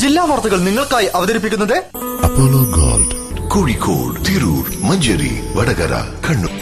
ജില്ലാ വാർത്തകൾ നിങ്ങൾക്കായി അവതരിപ്പിക്കുന്നത് അപ്പോളോ ഗോൾഡ്, കോഴിക്കോട്, തിരൂർ, മഞ്ചേരി, വടകര, കണ്ണൂർ.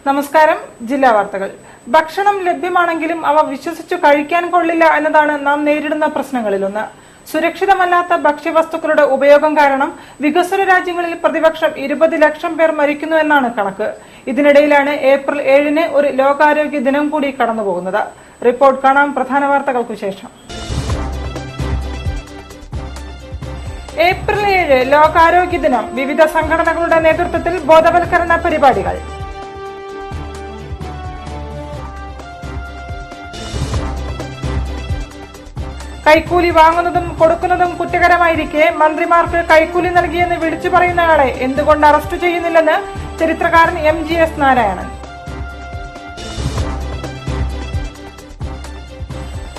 നമസ്കാരം. ജില്ലാ വാർത്തകൾ. ഭക്ഷണം ലഭ്യമാണെങ്കിലും അവ വിശ്വസിച്ചു കഴിക്കാൻ കൊള്ളില്ല എന്നതാണ് നാം നേരിടുന്ന പ്രശ്നങ്ങളിലൊന്ന്. സുരക്ഷിതമല്ലാത്ത ഭക്ഷ്യവസ്തുക്കളുടെ ഉപയോഗം കാരണം വികസ്വര രാജ്യങ്ങളിൽ പ്രതിവർഷം 20 ലക്ഷം പേർ മരിക്കുന്നു എന്നാണ് കണക്ക്. ഇതിനിടയിലാണ് ഏപ്രിൽ 7-ന് ഒരു ലോകാരോഗ്യ ദിനം കൂടി കടന്നുപോകുന്നത്. റിപ്പോർട്ട് കാണാം പ്രധാന വാർത്തകൾക്കു ശേഷം. ഏപ്രിൽ 7 ലോകാരോഗ്യ ദിനം. വിവിധ സംഘടനകളുടെ നേതൃത്വത്തിൽ ബോധവൽക്കരണ പരിപാടികൾ. കൈക്കൂലി വാങ്ങുന്നതും കൊടുക്കുന്നതും കുറ്റകരമായിരിക്കെ മന്ത്രിമാർക്ക് കൈക്കൂലി നൽകിയെന്ന് വിളിച്ചു പറയുന്നയാളെ എന്തുകൊണ്ട് അറസ്റ്റ് ചെയ്യുന്നില്ലെന്ന് ചരിത്രകാരൻ MGS നാരായണൻ.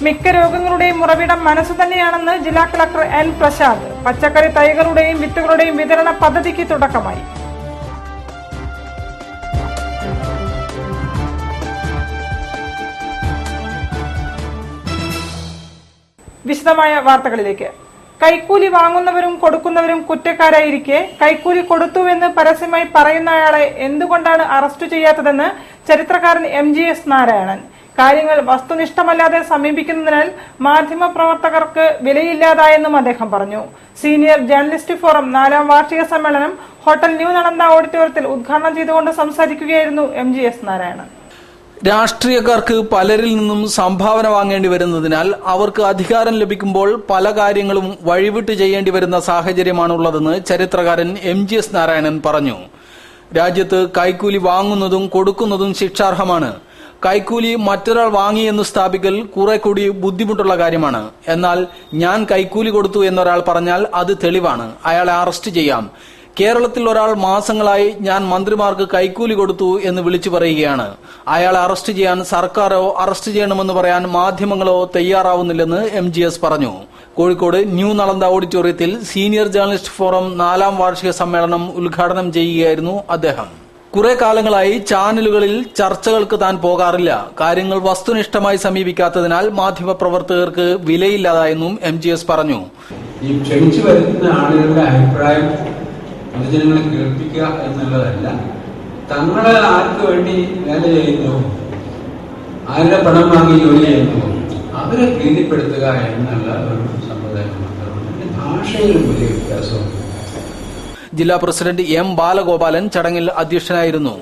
മിക്ക രോഗങ്ങളുടെയും ഉറവിടം മനസ്സ് തന്നെയാണെന്ന് ജില്ലാ കളക്ടർ N പ്രശാന്ത്. പച്ചക്കറി തൈകളുടെയും വിത്തുകളുടെയും വിതരണ പദ്ധതിക്ക് തുടക്കമായി. വിശദമായ വാർത്തകളിലേക്ക്. കൈക്കൂലി വാങ്ങുന്നവരും കൊടുക്കുന്നവരും കുറ്റക്കാരായിരിക്കെ കൈക്കൂലി കൊടുത്തുവെന്ന് പരസ്യമായി പറയുന്നയാളെ എന്തുകൊണ്ടാണ് അറസ്റ്റ് ചെയ്യാത്തതെന്ന് ചരിത്രകാരൻ MGS നാരായണൻ. കാര്യങ്ങൾ വസ്തുനിഷ്ഠമല്ലാതെ സമീപിക്കുന്നതിനാൽ മാധ്യമപ്രവർത്തകർക്ക് വിലയില്ലാതായെന്നും അദ്ദേഹം പറഞ്ഞു. സീനിയർ ജേർണലിസ്റ്റ് ഫോറം 4ാം വാർഷിക സമ്മേളനം ഹോട്ടൽ ന്യൂ നളന്ദ ഓഡിറ്റോറിയത്തിൽ ഉദ്ഘാടനം ചെയ്തുകൊണ്ട് സംസാരിക്കുകയായിരുന്നു MGS നാരായണൻ. രാഷ്ട്രീയക്കാർക്ക് പലരിൽ നിന്നും സംഭാവന വാങ്ങേണ്ടി വരുന്നതിനാൽ അവർക്ക് അധികാരം ലഭിക്കുമ്പോൾ പല കാര്യങ്ങളും വഴിവിട്ട് ചെയ്യേണ്ടി വരുന്ന സാഹചര്യമാണുള്ളതെന്ന് ചരിത്രകാരൻ MGS നാരായണൻ പറഞ്ഞു. രാജ്യത്ത് കൈക്കൂലി വാങ്ങുന്നതും കൊടുക്കുന്നതും ശിക്ഷാർഹമാണ്. കൈക്കൂലി മറ്റൊരാൾ വാങ്ങിയെന്ന് സ്ഥാപിക്കൽ കുറെ കൂടി ബുദ്ധിമുട്ടുള്ള കാര്യമാണ്. എന്നാൽ ഞാൻ കൈക്കൂലി കൊടുത്തു എന്നൊരാൾ പറഞ്ഞാൽ അത് തെളിവാണ്. അയാളെ അറസ്റ്റ് ചെയ്യാം. കേരളത്തിൽ ഒരാൾ മാസങ്ങളായി ഞാൻ മന്ത്രിമാർക്ക് കൈക്കൂലി കൊടുത്തു എന്ന് വിളിച്ചു പറയുകയാണ്. അയാളെ അറസ്റ്റ് ചെയ്യാൻ സർക്കാരോ അറസ്റ്റ് ചെയ്യണമെന്ന് പറയാൻ മാധ്യമങ്ങളോ തയ്യാറാവുന്നില്ലെന്ന് MGS പറഞ്ഞു. കോഴിക്കോട് ന്യൂ നളന്ദ ഓഡിറ്റോറിയത്തിൽ സീനിയർ ജേർണലിസ്റ്റ് ഫോറം 4ാം വാർഷിക സമ്മേളനം ഉദ്ഘാടനം ചെയ്യുകയായിരുന്നു അദ്ദേഹം. കുറെ കാലങ്ങളായി ചാനലുകളിൽ ചർച്ചകൾക്ക് താൻ പോകാറില്ല. കാര്യങ്ങൾ വസ്തുനിഷ്ഠമായി സമീപിക്കാത്തതിനാൽ മാധ്യമപ്രവർത്തകർക്ക് വിലയില്ലാതായെന്നും MGS പറഞ്ഞു. ഈ ക്ഷണിച്ചു വരുന്ന ആളുകളുടെ അഭിപ്രായം പൊതുജനങ്ങളെ കേൾപ്പിക്കുക എന്നുള്ളതല്ല, തങ്ങളെ ആർക്ക് വേണ്ടി വേല ചെയ്യുന്നു, ആരുടെ പണം വാങ്ങി ജോലി ചെയ്യുന്നു, അവരെ പ്രീതിപ്പെടുത്തുക എന്നുള്ള ഒരു സമ്പ്രദായം മാത്രമാണ്. ഭാഷയിൽ വലിയ വ്യത്യാസമുണ്ട്. ജില്ലാ പ്രസിഡന്റ് M ബാലഗോപാലൻ ചടങ്ങിൽ അധ്യക്ഷനായിരുന്നു.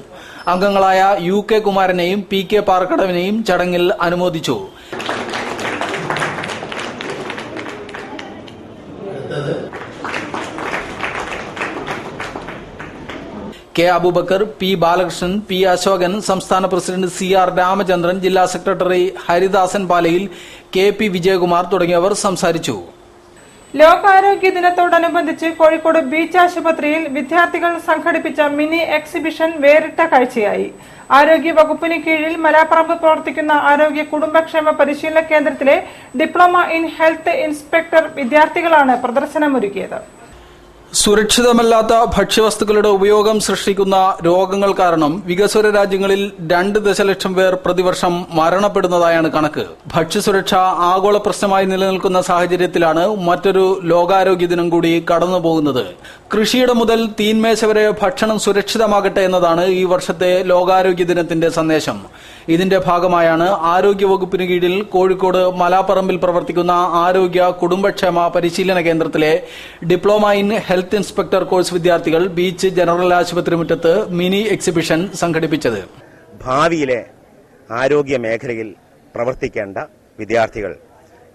അംഗങ്ങളായ UK കുമാരനെയും PK പാറക്കടവിനെയും ചടങ്ങിൽ അനുമോദിച്ചു. K Abubakar, P Balakrishnan, P Ashokan, സംസ്ഥാന പ്രസിഡന്റ് CR രാമചന്ദ്രൻ, ജില്ലാ സെക്രട്ടറി ഹരിദാസൻ പാലയിൽ, KP വിജയകുമാർ തുടങ്ങിയവർ സംസാരിച്ചു. ലോകാരോഗ്യ ദിനത്തോടനുബന്ധിച്ച് കോഴിക്കോട് ബീച്ച് ആശുപത്രിയിൽ വിദ്യാർത്ഥികൾ സംഘടിപ്പിച്ച മിനി എക്സിബിഷൻ വേറിട്ട കാഴ്ചയായി. ആരോഗ്യ വകുപ്പിന് കീഴിൽ മലാപ്പറമ്പ് പ്രവർത്തിക്കുന്ന ആരോഗ്യ കുടുംബക്ഷേമ പരിശീലന കേന്ദ്രത്തിലെ ഡിപ്ലോമ ഇൻ ഹെൽത്ത് ഇൻസ്പെക്ടർ വിദ്യാർത്ഥികളാണ് പ്രദർശനമൊരുക്കിയത്. സുരക്ഷിതമല്ലാത്ത ഭക്ഷ്യവസ്തുക്കളുടെ ഉപയോഗം സൃഷ്ടിക്കുന്ന രോഗങ്ങൾ കാരണം വികസ്വര രാജ്യങ്ങളിൽ 2 ദശലക്ഷം പേർ പ്രതിവർഷം മരണപ്പെടുന്നതായാണ് കണക്ക്. ഭക്ഷ്യസുരക്ഷ ആഗോള പ്രശ്നമായി നിലനിൽക്കുന്ന സാഹചര്യത്തിലാണ് മറ്റൊരു ലോകാരോഗ്യ ദിനം കൂടി കടന്നുപോകുന്നത്. കൃഷിയിടം മുതൽ തീന്മേശ വരെ ഭക്ഷണം സുരക്ഷിതമാകട്ടെ എന്നതാണ് ഈ വർഷത്തെ ലോകാരോഗ്യ ദിനത്തിന്റെ സന്ദേശം. ഇതിന്റെ ഭാഗമായാണ് ആരോഗ്യവകുപ്പിന് കീഴിൽ കോഴിക്കോട് മലാപ്പറമ്പിൽ പ്രവർത്തിക്കുന്ന ആരോഗ്യ കുടുംബക്ഷേമ പരിശീലന കേന്ദ്രത്തിലെ diploma in health inspector course വിദ്യാർത്ഥികൾ ബീച്ച് ജനറൽ ആശുപത്രി മുറ്റത്ത് മിനി എക്സിബിഷൻ സംഘടിപ്പിച്ചത്. ഭാവിയിലെ ആരോഗ്യ മേഖലയിൽ പ്രവർത്തിക്കേണ്ട വിദ്യാർത്ഥികൾ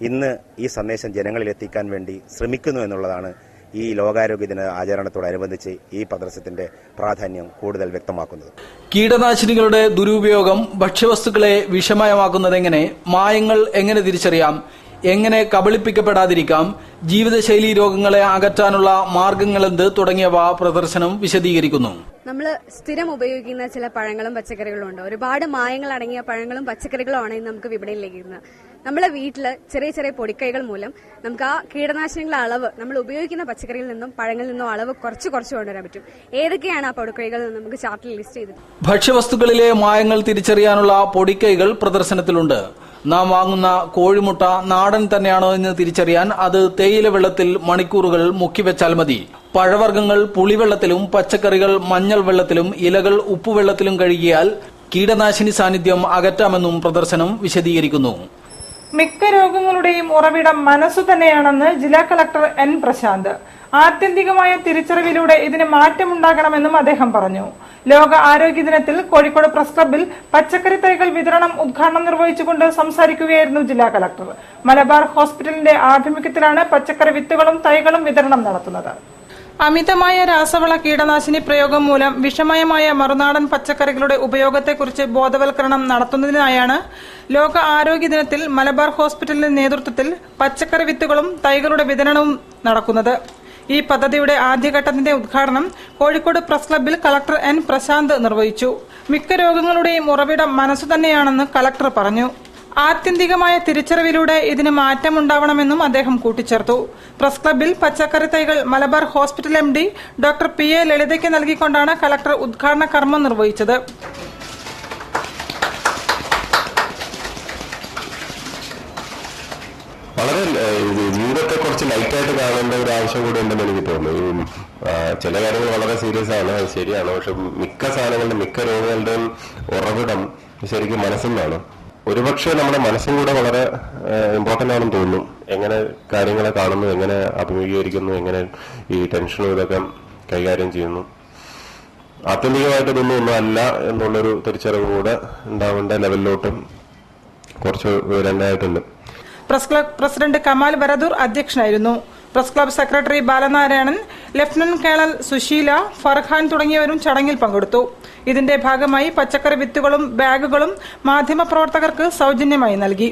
ഇന്ന് ഈ സന്ദേശം ജനങ്ങളിൽ എത്തിക്കാൻ വേണ്ടി ശ്രമിക്കുന്നു എന്നുള്ളതാണ് ഈ ലോകാരോഗ്യ ദിന ആചരണത്തോടനുബന്ധിച്ച് ഈ പ്രദർശനത്തിന്റെ പ്രാധാന്യം കൂടുതൽ വ്യക്തമാക്കുന്നത്. കീടനാശിനികളുടെ ദുരുപയോഗം ഭക്ഷ്യവസ്തുക്കളെ വിഷമയമാക്കുന്നതെങ്ങനെ, മായങ്ങൾ എങ്ങനെ തിരിച്ചറിയാം, എങ്ങനെ കബളിപ്പിക്കപ്പെടാതിരിക്കാം, ജീവിതശൈലി രോഗങ്ങളെ അകറ്റാനുള്ള മാർഗങ്ങളെന്ത് തുടങ്ങിയവ പ്രദർശനം വിശദീകരിക്കുന്നു. നമ്മൾ സ്ഥിരം ഉപയോഗിക്കുന്ന ചില പഴങ്ങളും പച്ചക്കറികളും ഉണ്ട്. ഒരുപാട് മായങ്ങൾ അടങ്ങിയ പഴങ്ങളും പച്ചക്കറികളും ആണ് ഇന്ന് നമുക്ക് വിപണിയിലേക്ക് ഇരുന്നത്. നമ്മളെ വീട്ടില് ചെറിയ ചെറിയ പൊടിക്കൈകൾ മൂലം നമുക്ക് ആ കീടനാശിനികളുടെ അളവ് നമ്മൾ ഉപയോഗിക്കുന്ന പച്ചക്കറിയിൽ നിന്നും പഴങ്ങളിൽ നിന്നും അളവ് കുറച്ച് കൊണ്ടുവരാൻ പറ്റും. ഏതൊക്കെയാണ് ആ പൊടിക്കൈകൾ നമുക്ക് ചാർട്ടിൽ ലിസ്റ്റ് ചെയ്തിട്ട്. ഭക്ഷ്യവസ്തുക്കളിലെ മായങ്ങൾ തിരിച്ചറിയാനുള്ള പൊടിക്കൈകൾ പ്രദർശനത്തിലുണ്ട്. നാം വാങ്ങുന്ന കോഴിമുട്ട നാടൻ തന്നെയാണോ എന്ന് തിരിച്ചറിയാൻ അത് തേയില വെള്ളത്തിൽ മണിക്കൂറുകൾ മുക്കിവെച്ചാൽ മതി. പഴവർഗ്ഗങ്ങൾ പുളിവെള്ളത്തിലും പച്ചക്കറികൾ മഞ്ഞൾ വെള്ളത്തിലും ഇലകൾ ഉപ്പുവെള്ളത്തിലും കഴുകിയാൽ കീടനാശിനി സാന്നിധ്യം അകറ്റാമെന്നും പ്രദർശനം വിശദീകരിക്കുന്നു. മിക്ക രോഗങ്ങളുടെയും ഉറവിടം മനസ്സു തന്നെയാണെന്ന് ജില്ലാ കളക്ടർ എൻ പ്രശാന്ത്. ആത്യന്തികമായ തിരിച്ചറിവിലൂടെ ഇതിന് മാറ്റമുണ്ടാകണമെന്നും അദ്ദേഹം പറഞ്ഞു. ലോക ആരോഗ്യ ദിനത്തിൽ കോഴിക്കോട് പ്രസ് ക്ലബ്ബിൽ പച്ചക്കറി തൈകൾ വിതരണം ഉദ്ഘാടനം നിർവഹിച്ചുകൊണ്ട് സംസാരിക്കുകയായിരുന്നു ജില്ലാ കളക്ടർ. മലബാർ ഹോസ്പിറ്റലിന്റെ ആഭിമുഖ്യത്തിലാണ് പച്ചക്കറി വിത്തുകളും തൈകളും വിതരണം നടത്തുന്നത്. അമിതമായ രാസവള കീടനാശിനി പ്രയോഗം മൂലം വിഷമയമായ മറുനാടൻ പച്ചക്കറികളുടെ ഉപയോഗത്തെക്കുറിച്ച് ബോധവൽക്കരണം നടത്തുന്നതിനായാണ് ലോക ആരോഗ്യ ദിനത്തിൽ മലബാർ ഹോസ്പിറ്റലിന്റെ നേതൃത്വത്തിൽ പച്ചക്കറി വിത്തുകളും തൈകളുടെ വിതരണവും നടക്കുന്നത്. ഈ പദ്ധതിയുടെ ആദ്യഘട്ടത്തിന്റെ ഉദ്ഘാടനം കോഴിക്കോട് പ്രസ് ക്ലബ്ബിൽ കളക്ടർ എൻ പ്രശാന്ത് നിർവഹിച്ചു. മിക്ക രോഗങ്ങളുടെയും ഉറവിടം മനസ്സു തന്നെയാണെന്ന് കളക്ടർ പറഞ്ഞു. ആത്യന്തികമായ തിരിച്ചറിവിലൂടെ ഇതിന് മാറ്റമുണ്ടാവണമെന്നും അദ്ദേഹം കൂട്ടിച്ചേർത്തു. പ്രസ് ക്ലബ്ബിൽ പച്ചക്കറി തൈകൾ Malabar hospital MD doctor PA ലളിതയ്ക്ക് നൽകിക്കൊണ്ടാണ് കളക്ടർ ഉദ്ഘാടന കർമ്മം നിർവഹിച്ചത്. വളരെ ജീവിതത്തെ കുറച്ച് ലൈറ്റായിട്ട് കാണേണ്ട ഒരു ആവശ്യം കൂടി ഉണ്ടെന്ന് എനിക്ക് തോന്നുന്നു. ചില കാര്യങ്ങൾ വളരെ സീരിയസ് ആണ്, അത് ശരിയാണ്. പക്ഷെ മിക്ക സാധനങ്ങളുടെ മിക്ക രോഗങ്ങളുടെയും ഉറവിടം ശരിക്കും മനസ്സെന്നാണ്. ഒരുപക്ഷെ നമ്മുടെ മനസ്സും കൂടെ വളരെ ഇമ്പോർട്ടന്റ് ആണെന്ന് തോന്നുന്നു. എങ്ങനെ കാര്യങ്ങളെ കാണുന്നു, എങ്ങനെ അഭിമുഖീകരിക്കുന്നു, എങ്ങനെ ഈ ടെൻഷനും ഇതൊക്കെ കൈകാര്യം ചെയ്യുന്നു. ആത്യന്തികമായിട്ട് ഇതൊന്നും അല്ല എന്നുള്ളൊരു തിരിച്ചറിവ് കൂടെ ഉണ്ടാവേണ്ട ലെവലിലോട്ടും കുറച്ച് രണ്ടായിട്ടുണ്ട്. Press club president Kamal Baradur അധ്യക്ഷനായിരുന്നു. Press club secretary Balanarayanan, lieutenant colonel Susheela, Farhan തുടങ്ങിയവരും ചടങ്ങിൽ പങ്കെടുത്തു. ഇതിന്റെ ഭാഗമായി പച്ചക്കറി വിത്തുകളും ബാഗുകളും മാധ്യമപ്രവർത്തകർക്ക് സൌജന്യമായി നൽകി.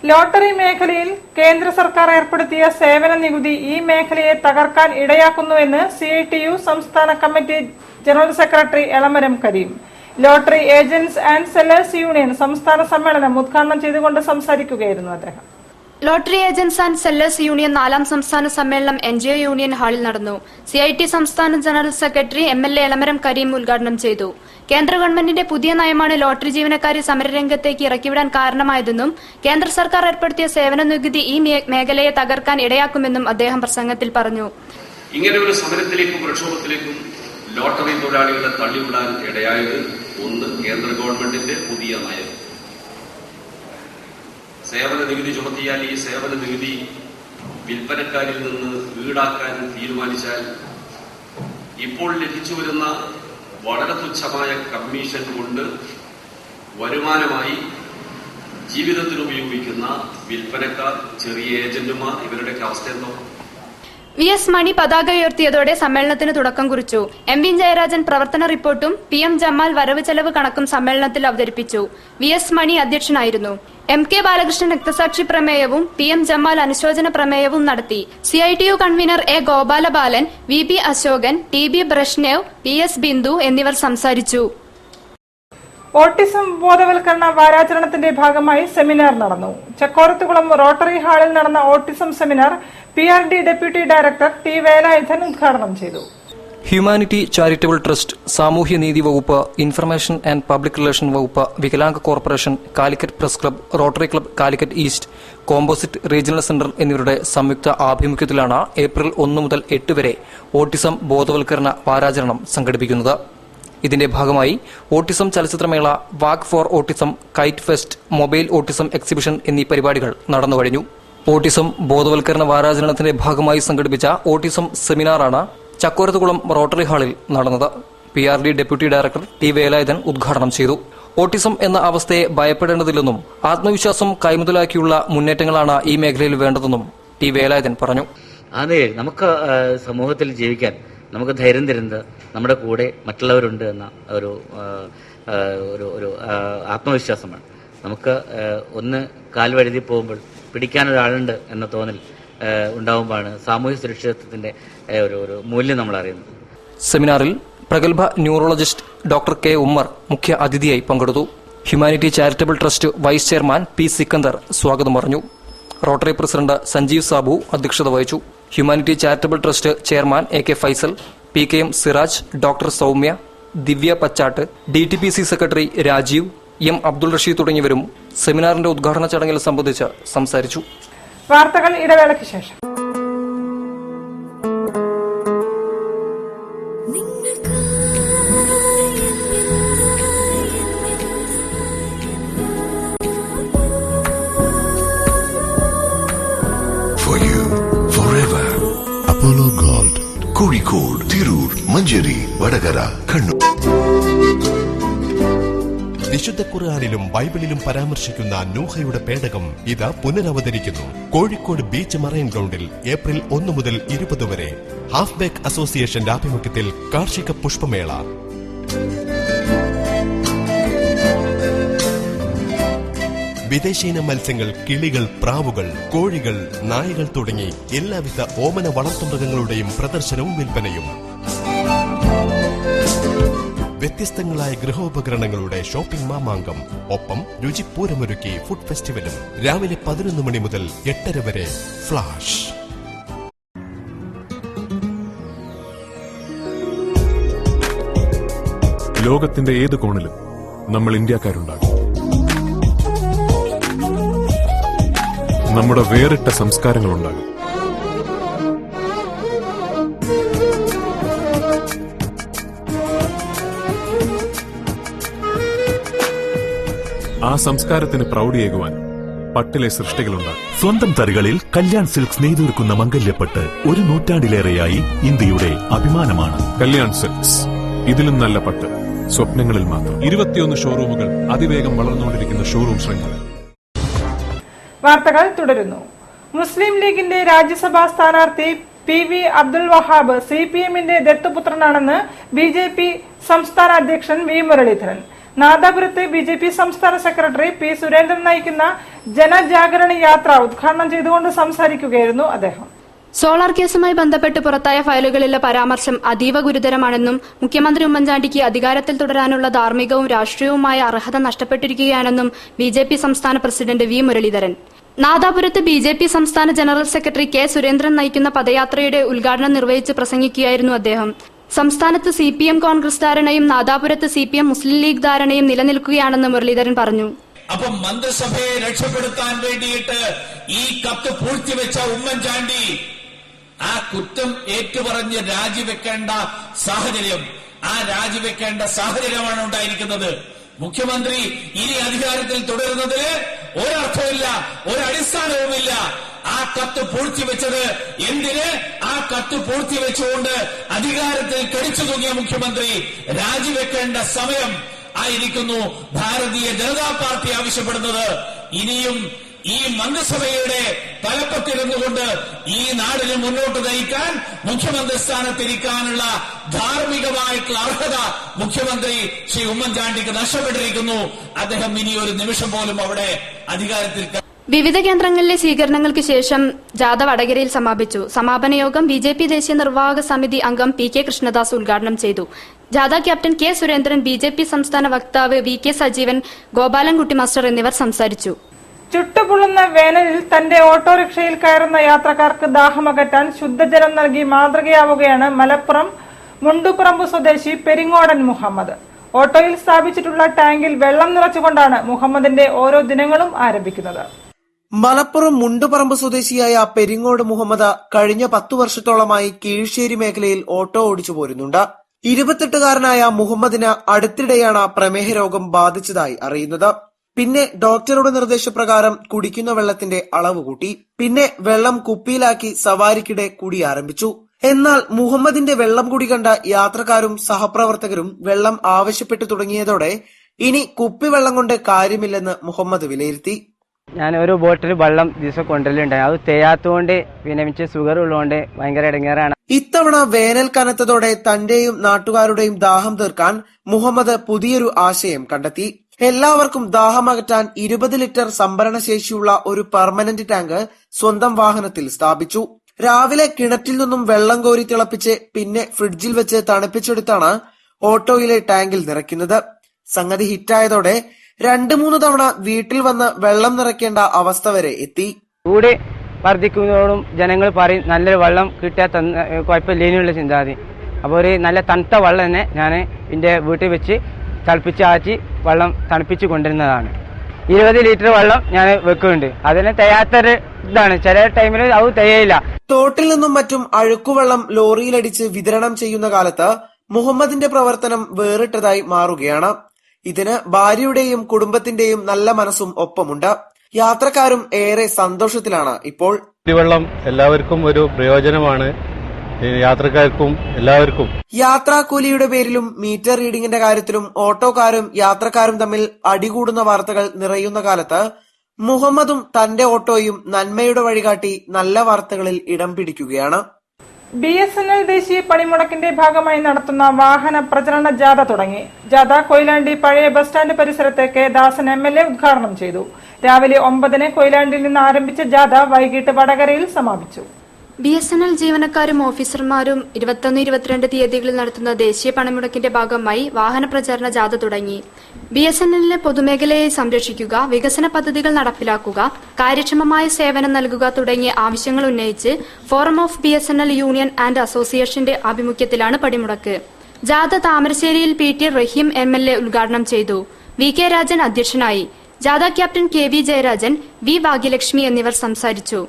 ലോട്ടറി മേഖലയിൽ കേന്ദ്ര സർക്കാർ ഏർപ്പെടുത്തിയ സേവന നികുതി ഈ മേഖലയെ തകർക്കാൻ ഇടയാക്കുന്നുവെന്ന് CITU സംസ്ഥാന committee general secretary Elamaram Kareem. Lottery agents and sellers union സംസ്ഥാന സമ്മേളനം ഉദ്ഘാടനം ചെയ്തുകൊണ്ട് സംസാരിക്കുകയായിരുന്നു അദ്ദേഹം. Lottery agents and sellers union 4ാം സംസ്ഥാന സമ്മേളനം NGO യൂണിയൻ ഹാളിൽ നടന്നു. CIT സംസ്ഥാന general secretary MLA Elamaram Kareem ഉദ്ഘാടനം ചെയ്തു. കേന്ദ്ര ഗവൺമെന്റിന്റെ പുതിയ നയമാണ് ലോട്ടറി ജീവനക്കാരെ സമരരംഗത്തേക്ക് ഇറക്കിവിടാൻ കാരണമായതെന്നും കേന്ദ്ര സർക്കാർ ഏർപ്പെടുത്തിയ സേവന നികുതി ഈ മേഖലയെ തകർക്കാൻ ഇടയാക്കുമെന്നും അദ്ദേഹം പ്രസംഗത്തിൽ പറഞ്ഞു. ഇങ്ങനെ ഒരു സമരത്തിലേക്കും പ്രക്ഷോഭത്തിലേക്കും ലോട്ടറി തൊഴിലാളികളെ തള്ളിവിടാൻ ഇടയായത് ഒന്ന്, കേന്ദ്ര ഗവൺമെന്റിന്റെ പുതിയ നയം. സേവന നികുതി ചുമത്തിയാൽ ഈ സേവന നികുതി വിൽപ്പനക്കാരിൽ നിന്ന് ഈടാക്കാൻ തീരുമാനിച്ചാൽ ഇപ്പോൾ ലഭിച്ചു വരുന്ന വളരെ തുച്ഛമായ കമ്മീഷൻ കൊണ്ട് വരുമാനമായി ജീവിതത്തിൽ ഉപയോഗിക്കുന്ന വിൽപ്പനക്കാർ, ചെറിയ ഏജന്റുമാർ, ഇവരുടെയൊക്കെ അവസ്ഥ എന്തോ. VS മണി പതാക ഉയർത്തിയതോടെ സമ്മേളനത്തിന് തുടക്കം കുറിച്ചു. MV ജയരാജൻ പ്രവർത്തന റിപ്പോർട്ടും PM ജമാൽ വരവ് ചെലവ് കണക്കും സമ്മേളനത്തിൽ അവതരിപ്പിച്ചു. VS മണി അധ്യക്ഷനായിരുന്നു. MK ബാലകൃഷ്ണൻ രക്തസാക്ഷി പ്രമേയവും PM ജമാൽ അനുശോചന പ്രമേയവും നടത്തി. CITU convener A ഗോപാലബാലൻ, VB Ashokan, TB Brezhnev, PS Bindu എന്നിവർ സംസാരിച്ചു. ഓട്ടിസം ബോധവൽക്കരണ വാരാചരണത്തിന്റെ ഭാഗമായി സെമിനാർ നടന്നു. ചക്കോരത്തുകുളം റോട്ടറി ഹാളിൽ നടന്ന autism seminar PRD deputy director T Velayudhan ഉദ്ഘാടനം ചെയ്തു. ഹ്യൂമാനിറ്റി ചാരിറ്റബിൾ ട്രസ്റ്റ്, സാമൂഹ്യനീതി വകുപ്പ്, ഇൻഫർമേഷൻ ആൻഡ് പബ്ലിക് റിലേഷൻ വകുപ്പ്, വികലാംഗ corporation, Calicut press club, rotary club Calicut east, composite regional centre എന്നിവരുടെ സംയുക്ത ആഭിമുഖ്യത്തിലാണ് ഏപ്രിൽ 1 മുതൽ 8 വരെ ഓട്ടിസം ബോധവൽക്കരണ വാരാചരണം സംഘടിപ്പിക്കുന്നത്. ഇതിന്റെ ഭാഗമായി ഓട്ടിസം ചലച്ചിത്രമേള, walk for autism, kite fest, mobile autism exhibition എന്നീ പരിപാടികൾ നടന്നുകഴിഞ്ഞു. ഓട്ടിസം ബോധവൽക്കരണ വാരാചരണത്തിന്റെ ഭാഗമായി സംഘടിപ്പിച്ച ഓട്ടിസം സെമിനാറാണ് ചക്കോരത്തുകുളം റോട്ടറി ഹാളിൽ നടന്നത്. PRD deputy director T Velayudhan ഉദ്ഘാടനം ചെയ്തു. ഓട്ടിസം എന്ന അവസ്ഥയെ ഭയപ്പെടേണ്ടതില്ലെന്നും ആത്മവിശ്വാസം കൈമുതലാക്കിയുള്ള മുന്നേറ്റങ്ങളാണ് ഈ മേഖലയിൽ വേണ്ടതെന്നും T വേലായുധൻ പറഞ്ഞു. അത് നമുക്ക് സമൂഹത്തിൽ ജീവിക്കാൻ നമുക്ക് ധൈര്യം തരുന്നത് നമ്മുടെ കൂടെ മറ്റുള്ളവരുണ്ട് എന്ന ഒരു ആത്മവിശ്വാസമാണ്. നമുക്ക് ഒന്ന് കാൽ വഴുതി പോകുമ്പോൾ പിടിക്കാനൊരാളുണ്ട് എന്ന തോന്നൽ ഉണ്ടാകുമ്പോഴാണ് സാമൂഹ്യ സുരക്ഷിതത്വത്തിന്റെ ഒരു മൂല്യം നമ്മൾ അറിയുന്നത്. സെമിനാറിൽ പ്രഗത്ഭ ന്യൂറോളജിസ്റ്റ് ഡോക്ടർ കെ ഉമ്മർ മുഖ്യ അതിഥിയായി പങ്കെടുത്തു. Humanity charitable trust vice chairman P Sikandar സ്വാഗതം പറഞ്ഞു. റോട്ടറി പ്രസിഡന്റ് സഞ്ജീവ് സാബു അധ്യക്ഷത വഹിച്ചു. Humanity charitable trust chairman A K Faisal, P K M Siraj, doctor Soumya, Divya Pachatt, DTPC secretary Rajeev, M Abdul Rasheed തുടങ്ങിയവരും സെമിനാറിന്റെ ഉദ്ഘാടന ചടങ്ങിൽ സംബന്ധിച്ച് സംസാരിച്ചു. വാർത്തകൾ ഇടവേളയ്ക്ക് ശേഷം. For you, forever. Apollo Gold. Kozhikode, Tirur, Manjeri, Vadagara, Kannur. വിശുദ്ധ ഖുർആനിലും ബൈബിളിലും പരാമർശിക്കുന്ന നൂഹയുടെ പേടകം ഇത് പുനരവതരിക്കുന്നു. കോഴിക്കോട് ബീച്ച് മറൈൻ ഗ്രൗണ്ടിൽ ഏപ്രിൽ 1 മുതൽ 20 വരെ ഹാഫ് ബേക്ക് അസോസിയേഷന്റെ ആഭിമുഖ്യത്തിൽ കാർഷിക പുഷ്പമേള. വിദേശീന മത്സ്യങ്ങൾ, കിളികൾ, പ്രാവുകൾ, കോഴികൾ, നായകൾ തുടങ്ങി എല്ലാവിധ ഓമന വളർത്തുമൃഗങ്ങളുടെയും പ്രദർശനവും വിൽപ്പനയും. വ്യത്യസ്തങ്ങളായ ഗൃഹോപകരണങ്ങളുടെ ഷോപ്പിംഗ് മാമാങ്കം. ഒപ്പം രുചിപ്പൂരമൊരുക്കി ഫുഡ് ഫെസ്റ്റിവലും. രാവിലെ 11 മണി മുതൽ 8:30 വരെ. ഫ്ലാഷ്. ലോകത്തിന്റെ ഏത് കോണിലും നമ്മൾ ഇന്ത്യക്കാരുണ്ടാകും. നമ്മുടെ വേറിട്ട സംസ്കാരങ്ങളുണ്ടാകും. ആ സംസ്കാരത്തിന് പ്രൗഢിയേകുവാൻ പട്ടിലെ സൃഷ്ടികളുണ്ടാകും. സ്വന്തം തറികളിൽ കല്യാൺ സിൽക്സ് നെയ്തൊരുക്കുന്ന മംഗല്യപ്പട്ട് 1 നൂറ്റാണ്ടിലേറെയായി ഇന്ത്യയുടെ അഭിമാനമാണ്. കല്യാൺ സിൽക്സ്, ഇതിലും നല്ല പട്ട് സ്വപ്നങ്ങളിൽ മാത്രം. 21 ഷോറൂമുകൾ, അതിവേഗം വളർന്നുകൊണ്ടിരിക്കുന്ന ഷോറൂം ശൃംഖല. വാർത്തകൾ തുടരുന്നു. മുസ്ലിം ലീഗിന്റെ രാജ്യസഭാ സ്ഥാനാർത്ഥി PV അബ്ദുൽ വഹാബ് CPMന്റെ ദത്തുപുത്രനാണെന്ന് BJP സംസ്ഥാന അധ്യക്ഷൻ V മുരളീധരൻ. നാദാപുരത്ത് BJP സംസ്ഥാന സെക്രട്ടറി P സുരേന്ദ്രൻ നയിക്കുന്ന ജനജാഗരണ യാത്ര ഉദ്ഘാടനം ചെയ്തുകൊണ്ട് സംസാരിക്കുകയായിരുന്നു അദ്ദേഹം. സോളാർ കേസുമായി ബന്ധപ്പെട്ട് പുറത്തായ ഫയലുകളിലെ പരാമർശം അതീവ ഗുരുതരമാണെന്നും മുഖ്യമന്ത്രി ഉമ്മൻചാണ്ടിക്ക് അധികാരത്തിൽ തുടരാനുള്ള ധാർമ്മികവും രാഷ്ട്രീയവുമായ അർഹത നഷ്ടപ്പെട്ടിരിക്കുകയാണെന്നും BJP സംസ്ഥാന പ്രസിഡന്റ് V മുരളീധരൻ. നാദാപുരത്ത് BJP സംസ്ഥാന ജനറൽ സെക്രട്ടറി K സുരേന്ദ്രൻ നയിക്കുന്ന പദയാത്രയുടെ ഉദ്ഘാടനം നിർവഹിച്ച് പ്രസംഗിക്കുകയായിരുന്നു അദ്ദേഹം. സംസ്ഥാനത്ത് CPM കോൺഗ്രസ് ധാരണയും നാദാപുരത്ത് CPM മുസ്ലിം ലീഗ് ധാരണയും നിലനിൽക്കുകയാണെന്ന് മുരളീധരൻ പറഞ്ഞു. അപ്പം മന്ത്രിസഭയെ രക്ഷപ്പെടുത്താൻ വേണ്ടിയിട്ട് ഈ കത്ത് പൂഴ്ത്തിവെച്ച ഉമ്മൻചാണ്ടി ആ കുറ്റം ഏറ്റുപറഞ്ഞ് രാജിവെക്കേണ്ട സാഹചര്യം, ആ രാജിവെക്കേണ്ട സാഹചര്യമാണ് ഉണ്ടായിരിക്കുന്നത്. മുഖ്യമന്ത്രി ഇനി അധികാരത്തിൽ തുടരുന്നതിന് ഒരർത്ഥമില്ല, ഒരടിസ്ഥാനവുമില്ല. ആ കത്ത് പൂഴ്ത്തിവെച്ചത് എന്തിന്? ആ കത്ത് പൂഴ്ത്തിവെച്ചുകൊണ്ട് അധികാരത്തിൽ കടിച്ചു തൂങ്ങിയ മുഖ്യമന്ത്രി രാജിവെക്കേണ്ട സമയം ആയിരിക്കുന്നു ഭാരതീയ ജനതാ പാർട്ടി ആവശ്യപ്പെടുന്നത്. ഇനിയും ഈ മന്ത്രിസഭയുടെ തലപ്പത്തിരുന്നുകൊണ്ട് ഈ നാടിനെ മുന്നോട്ട് നയിക്കാൻ, മുഖ്യമന്ത്രി സ്ഥാനത്തിരിക്കാനുള്ള ധാർമ്മികമായിട്ടുള്ള അർഹത മുഖ്യമന്ത്രി ശ്രീ ഉമ്മൻചാണ്ടിക്ക് നഷ്ടപ്പെട്ടിരിക്കുന്നു. അദ്ദേഹം ഇനി ഒരു നിമിഷം പോലും അവിടെ അധികാരത്തിൽ. വിവിധ കേന്ദ്രങ്ങളിലെ സ്വീകരണങ്ങൾക്ക് ശേഷം ജാഥ വടകരയിൽ സമാപിച്ചു. സമാപന യോഗം BJP ദേശീയ നിർവാഹക സമിതി അംഗം PK കൃഷ്ണദാസ് ഉദ്ഘാടനം ചെയ്തു. ജാഥ ക്യാപ്റ്റൻ K സുരേന്ദ്രൻ, BJP സംസ്ഥാന വക്താവ് VK സജീവൻ, ഗോപാലൻകുട്ടി മാസ്റ്റർ എന്നിവർ സംസാരിച്ചു. ചുട്ടുപൊള്ളുന്ന വേനലിൽ തന്റെ ഓട്ടോറിക്ഷയിൽ കയറുന്ന യാത്രക്കാർക്ക് ദാഹമകറ്റാൻ ശുദ്ധജലം നൽകി മാതൃകയാവുകയാണ് മലപ്പുറം മുണ്ടുപറമ്പ് സ്വദേശി പെരിങ്ങോടൻ മുഹമ്മദ്. ഓട്ടോയിൽ സ്ഥാപിച്ചിട്ടുള്ള ടാങ്കിൽ വെള്ളം നിറച്ചുകൊണ്ടാണ് മുഹമ്മദിന്റെ ഓരോ ദിനങ്ങളും ആരംഭിക്കുന്നത്. മലപ്പുറം മുണ്ടുപറമ്പ് സ്വദേശിയായ പെരിങ്ങോട് മുഹമ്മദ് കഴിഞ്ഞ 10 വർഷത്തോളമായി കീഴ്ശ്ശേരി മേഖലയിൽ ഓട്ടോ ഓടിച്ചു പോരുന്നുണ്ട്. 28കാരനായ മുഹമ്മദിന് അടുത്തിടെയാണ് പ്രമേഹ രോഗം ബാധിച്ചതായി അറിയുന്നത്. പിന്നെ ഡോക്ടറുടെ നിർദ്ദേശപ്രകാരം കുടിക്കുന്ന വെള്ളത്തിന്റെ അളവ് കൂട്ടി. പിന്നെ വെള്ളം കുപ്പിയിലാക്കി സവാരിക്കിടെ കുടി ആരംഭിച്ചു. എന്നാൽ മുഹമ്മദിന്റെ വെള്ളം കുടി കണ്ട യാത്രക്കാരും സഹപ്രവർത്തകരും വെള്ളം ആവശ്യപ്പെട്ടു തുടങ്ങിയതോടെ ഇനി കുപ്പിവെള്ളം കൊണ്ട് കാര്യമില്ലെന്ന് മുഹമ്മദ് വിലയിരുത്തി. ഞാൻ ഒരു ബോട്ടിൽ വെള്ളം ദിവസം കൊണ്ടുവരലുണ്ടായി. അത് തേയാത്തതുകൊണ്ട് പിന്നെ മിച്ച ഷുഗർ ഉള്ളതുകൊണ്ട് ഭയങ്കര ഇടങ്ങേറാണ്. ഇത്തവണ വേനൽ കനത്തതോടെ തന്റെയും നാട്ടുകാരുടെയും ദാഹം തീർക്കാൻ മുഹമ്മദ് പുതിയൊരു ആശയം കണ്ടെത്തി. എല്ലാവർക്കും ദാഹമകറ്റാൻ 20 ലിറ്റർ സംഭരണ ശേഷിയുള്ള ഒരു പെർമനന്റ് ടാങ്ക് സ്വന്തം വാഹനത്തിൽ സ്ഥാപിച്ചു. രാവിലെ കിണറ്റിൽ നിന്നും വെള്ളം കോരി തിളപ്പിച്ച് പിന്നെ ഫ്രിഡ്ജിൽ വെച്ച് തണുപ്പിച്ചെടുത്താണ് ഓട്ടോയിലെ ടാങ്കിൽ നിറയ്ക്കുന്നത്. സംഗതി ഹിറ്റായതോടെ 2-3 തവണ വീട്ടിൽ വന്ന് വെള്ളം നിറയ്ക്കേണ്ട അവസ്ഥ വരെ എത്തി. ചൂട് വർദ്ധിക്കുന്നതോടും ജനങ്ങൾ പറയും നല്ലൊരു വെള്ളം കിട്ടിയാൽ കുഴപ്പമില്ലേനുള്ള ചിന്താഗതി. അപ്പോൾ ഒരു നല്ല തണുത്ത വെള്ളം തന്നെ ഞാൻ എൻ്റെ വീട്ടിൽ വെച്ച് തിളപ്പിച്ച് ആറ്റി വെള്ളം തണുപ്പിച്ച് കൊണ്ടുവരുന്നതാണ്. 20 ലിറ്റർ വെള്ളം ഞാൻ വെക്കുന്നുണ്ട്. അതിന് തയ്യാത്തൊരു ഇതാണ്. ചില ടൈമിൽ അത് തയ്യയില്ല. തോട്ടിൽ നിന്നും മറ്റും അഴുക്കുവെള്ളം ലോറിയിലടിച്ച് വിതരണം ചെയ്യുന്ന കാലത്ത് മുഹമ്മദിന്റെ പ്രവർത്തനം വേറിട്ടതായി മാറുകയാണ്. ഇതിന് ഭാര്യയുടെയും കുടുംബത്തിന്റെയും നല്ല മനസ്സും ഒപ്പമുണ്ട്. യാത്രക്കാരും ഏറെ സന്തോഷത്തിലാണ് ഇപ്പോൾ. കുടിവെള്ളം എല്ലാവർക്കും ഒരു പ്രയോജനമാണ്, യാത്രക്കാർക്കും എല്ലാവർക്കും. യാത്രാക്കൂലിയുടെ പേരിലും മീറ്റർ റീഡിംഗിന്റെ കാര്യത്തിലും ഓട്ടോക്കാരും യാത്രക്കാരും തമ്മിൽ അടികൂടുന്ന വാർത്തകൾ നിറയുന്ന കാലത്ത് മുഹമ്മദും തന്റെ ഓട്ടോയും നന്മയുടെ വഴികാട്ടി നല്ല വാർത്തകളിൽ ഇടം പിടിക്കുകയാണ്. BSNL ദേശീയ പണിമുടക്കിന്റെ ഭാഗമായി നടത്തുന്ന വാഹന പ്രചരണ ജാഥ തുടങ്ങി. ജാഥ കൊയിലാണ്ടി പഴയ ബസ് സ്റ്റാൻഡ് പരിസരത്ത് കെ ദാസൻ MLA ഉദ്ഘാടനം ചെയ്തു. രാവിലെ 9-ന് കൊയിലാണ്ടിയിൽ നിന്ന് ആരംഭിച്ച ജാഥ വൈകിട്ട് വടകരയിൽ സമാപിച്ചു. BSNL ജീവനക്കാരും ഓഫീസർമാരും 21-22 തീയതികളിൽ നടത്തുന്ന ദേശീയ പണിമുടക്കിന്റെ ഭാഗമായി വാഹന പ്രചാരണ ജാഥ തുടങ്ങി. BSNLിലെ പൊതുമേഖലയെ സംരക്ഷിക്കുക, വികസന പദ്ധതികൾ നടപ്പിലാക്കുക, കാര്യക്ഷമമായ സേവനം നൽകുക തുടങ്ങിയ ആവശ്യങ്ങൾ ഉന്നയിച്ച് forum of BSNL union and അസോസിയേഷന്റെ ആഭിമുഖ്യത്തിലാണ് പണിമുടക്ക്. ജാഥ താമരശ്ശേരിയിൽ PT റഹീം MLA ഉദ്ഘാടനം ചെയ്തു. VK രാജൻ അധ്യക്ഷനായി. ജാഥ captain KV Jayarajan, V Bhagyalakshmi എന്നിവർ സംസാരിച്ചു.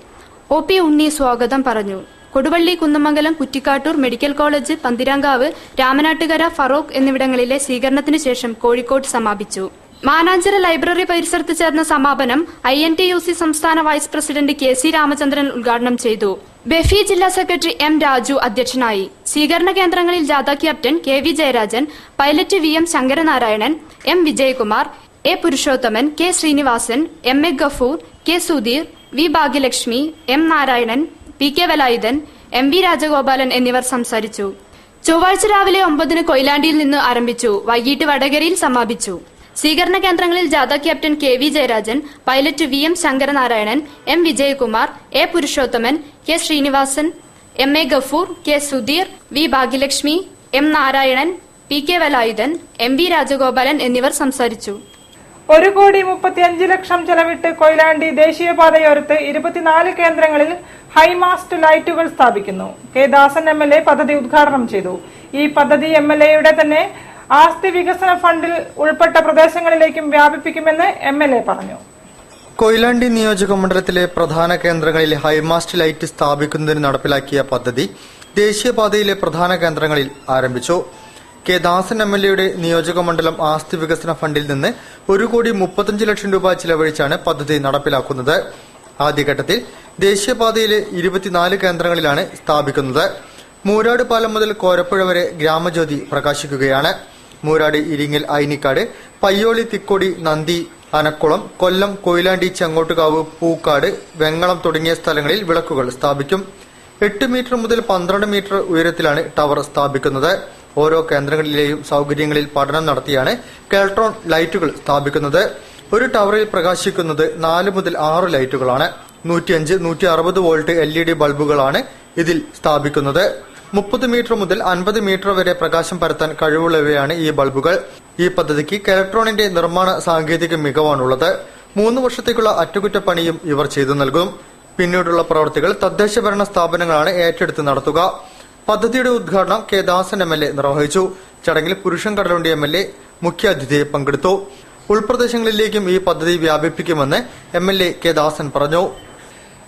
OP ഉണ്ണി സ്വാഗതം പറഞ്ഞു. കൊടുവള്ളി, കുന്നമംഗലം, കുറ്റിക്കാട്ടൂർ, മെഡിക്കൽ കോളേജ്, പന്തിരാങ്കാവ്, രാമനാട്ടുകര, ഫറോക്ക് എന്നിവിടങ്ങളിലെ സ്വീകരണത്തിനു ശേഷം കോഴിക്കോട് സമാപിച്ചു. മാനാഞ്ചിറ ലൈബ്രറി പരിസരത്ത് ചേർന്ന സമാപനം INTUC സംസ്ഥാന വൈസ് പ്രസിഡന്റ് KC രാമചന്ദ്രൻ ഉദ്ഘാടനം ചെയ്തു. ബെഫി ജില്ലാ സെക്രട്ടറി M രാജു അധ്യക്ഷനായി. സ്വീകരണ കേന്ദ്രങ്ങളിൽ ജാഥ captain KV Jayarajan, pilot VM Sankaranarayanan, M Vijayakumar, A Purushothaman, K Srinivasan, MA Gafoor, K Sudheer, V Bhagyalakshmi, M Narayanan, PK Velayudhan, MV Rajagopalan എന്നിവർ സംസാരിച്ചു. ചൊവ്വാഴ്ച രാവിലെ 9-ന് കൊയിലാണ്ടിയിൽ നിന്ന് ആരംഭിച്ചു. വൈകിട്ട് വടകരയിൽ സമാപിച്ചു. സ്വീകരണ കേന്ദ്രങ്ങളിൽ ജാഥ captain KV Jayarajan, pilot VM Sankaranarayanan, M Vijayakumar, A Purushothaman, K Srinivasan, MA Gafoor, K Sudheer, V Bhagyalakshmi, M Narayanan, PK Velayudhan, MV Rajagopalan എന്നിവർ സംസാരിച്ചു. 1,35,00,000 ചെലവിട്ട് കൊയിലാണ്ടി ദേശീയപാതയോരത്ത് 24 കേന്ദ്രങ്ങളിൽ ഹൈമാസ്റ്റ് ലൈറ്റുകൾ സ്ഥാപിക്കുന്നു. കെ ദാസൻ MLA പദ്ധതി ഉദ്ഘാടനം ചെയ്തു. ഈ പദ്ധതി MLAയുടെ തന്നെ ആസ്തി വികസന ഫണ്ടിൽ ഉൾപ്പെട്ട പ്രദേശങ്ങളിലേക്കും വ്യാപിപ്പിക്കുമെന്ന് MLA പറഞ്ഞു. കൊയിലാണ്ടി നിയോജക മണ്ഡലത്തിലെ പ്രധാന കേന്ദ്രങ്ങളിൽ ഹൈമാസ്റ്റ് ലൈറ്റ് സ്ഥാപിക്കുന്നതിന് നടപ്പിലാക്കിയ പദ്ധതി ദേശീയപാതയിലെ പ്രധാന കേന്ദ്രങ്ങളിൽ ആരംഭിച്ചു. കെ ദാസൻ MLAയുടെ നിയോജക മണ്ഡലം ആസ്തി വികസന ഫണ്ടിൽ നിന്ന് 1,35,00,000 രൂപ ചിലവഴിച്ചാണ് പദ്ധതി നടപ്പിലാക്കുന്നത്. ആദ്യഘട്ടത്തിൽ ദേശീയപാതയിലെ 24 കേന്ദ്രങ്ങളിലാണ് സ്ഥാപിക്കുന്നത്. മൂരാട് പാലം മുതൽ കോരപ്പുഴ വരെ ഗ്രാമജ്യോതി പ്രകാശിക്കുകയാണ്. മൂരാട്, ഇരിങ്ങൽ, ഐനിക്കാട്, പയ്യോളി, തിക്കോടി, നന്ദി, അനക്കുളം, കൊല്ലം, കൊയിലാണ്ടി, ചെങ്ങോട്ടുകാവ്, പൂക്കാട്, വെങ്ങളം തുടങ്ങിയ സ്ഥലങ്ങളിൽ വിളക്കുകൾ സ്ഥാപിക്കും. 8 മീറ്റർ മുതൽ 12 മീറ്റർ ഉയരത്തിലാണ് ടവർ സ്ഥാപിക്കുന്നത്. ഓരോ കേന്ദ്രങ്ങളിലെയും സൗകര്യങ്ങളിൽ പഠനം നടത്തിയാണ് കെൽട്രോൺ ലൈറ്റുകൾ സ്ഥാപിക്കുന്നത്. ഒരു ടവറിൽ പ്രകാശിക്കുന്നത് 4 മുതൽ 6 ലൈറ്റുകളാണ്. 105, 160 വോൾട്ട് LED ബൾബുകളാണ് ഇതിൽ സ്ഥാപിക്കുന്നത്. 30 മീറ്റർ മുതൽ 50 മീറ്റർ വരെ പ്രകാശം പരത്താൻ കഴിവുള്ളവയാണ് ഈ ബൾബുകൾ. ഈ പദ്ധതിക്ക് കെൽട്രോണിന്റെ നിർമ്മാണ സാങ്കേതിക മികവാണുള്ളത്. 3 വർഷത്തേക്കുള്ള അറ്റകുറ്റപ്പണിയും ഇവർ ചെയ്തു നൽകും. പിന്നീടുള്ള പ്രവൃത്തികൾ തദ്ദേശഭരണ സ്ഥാപനങ്ങളാണ് ഏറ്റെടുത്ത് നടത്തുക. പദ്ധതിയുടെ ഉദ്ഘാടനം കെ ദാസൻ MLA നിർവഹിച്ചു. ചടങ്ങിൽ പുരുഷൻ കടലുണ്ടി MLA മുഖ്യാതിഥിയായി പങ്കെടുത്തു. ഉൾപ്രദേശങ്ങളിലേക്കും ഈ പദ്ധതി വ്യാപിപ്പിക്കുമെന്ന് MLA കെ ദാസൻ പറഞ്ഞു.